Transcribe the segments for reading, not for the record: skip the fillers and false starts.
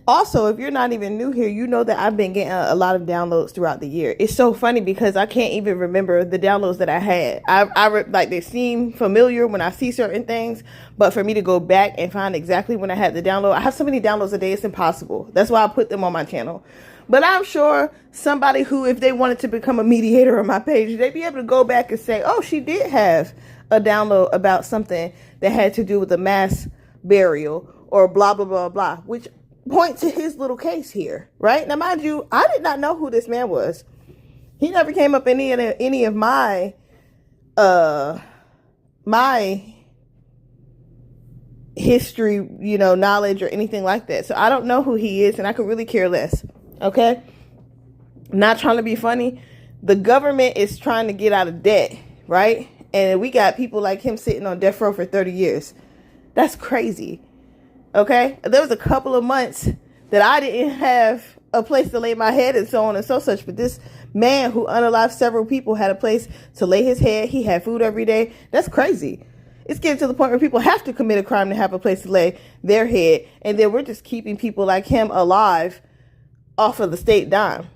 Also, if you're not even new here, you know that I've been getting a lot of downloads throughout the year. It's so funny because I can't even remember the downloads that I had. Like they seem familiar when I see certain things, but for me to go back and find exactly when I had the download, I have so many downloads a day, it's impossible. That's why I put them on my channel. But I'm sure somebody who, if they wanted to become a mediator on my page, they'd be able to go back and say, oh, she did have a download about something that had to do with a mass burial or blah, blah, blah, blah, which point to his little case here, right? Now, mind you, I did not know who this man was. He never came up in any of my my history, knowledge or anything like that. So I don't know who he is, and I could really care less. Okay? Not trying to be funny. The government is trying to get out of debt, right? And we got people like him sitting on death row for 30 years. That's crazy. Okay, there was a couple of months that I didn't have a place to lay my head and so on and so such. But this man who unalived several people had a place to lay his head. He had food every day. That's crazy. It's getting to the point where people have to commit a crime to have a place to lay their head. And then we're just keeping people like him alive off of the state dime.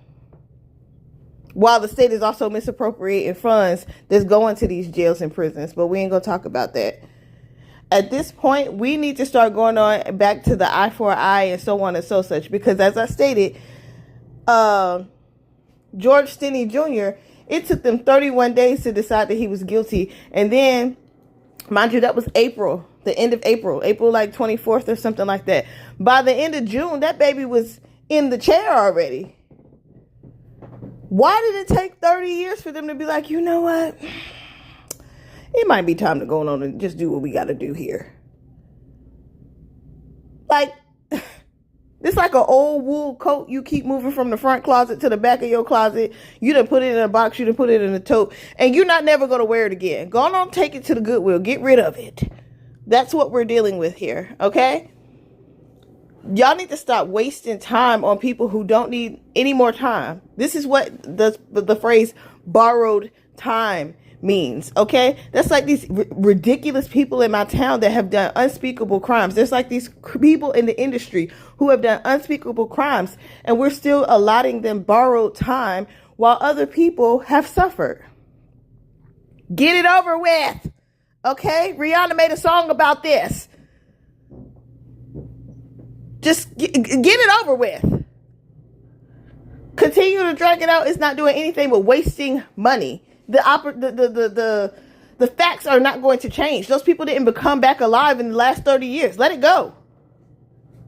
While the state is also misappropriating funds that's going to these jails and prisons. But we ain't going to talk about that. At this point, we need to start going on back to the eye for eye and so on and so such. Because as I stated, George Stinney Jr., it took them 31 days to decide that he was guilty. And then, mind you, that was April, the end of April like 24th or something like that. By the end of June, that baby was in the chair already. Why did it take 30 years for them to be like, you know what? It might be time to go on and just do what we got to do here. Like, it's like an old wool coat you keep moving from the front closet to the back of your closet. You done put it in a box, you done put it in a tote, and you're not never going to wear it again. Go on, take it to the Goodwill. Get rid of it. That's what we're dealing with here, okay? Y'all need to stop wasting time on people who don't need any more time. This is what the phrase borrowed time means, okay? That's like these ridiculous people in my town that have done unspeakable crimes. There's like these people in the industry who have done unspeakable crimes, and we're still allotting them borrowed time while other people have suffered. Get it over with, okay? Rihanna made a song about this. Just get it over with. Continue to drag it out. It's not doing anything but wasting money. The facts are not going to change. Those people didn't become back alive in the last 30 years. Let it go.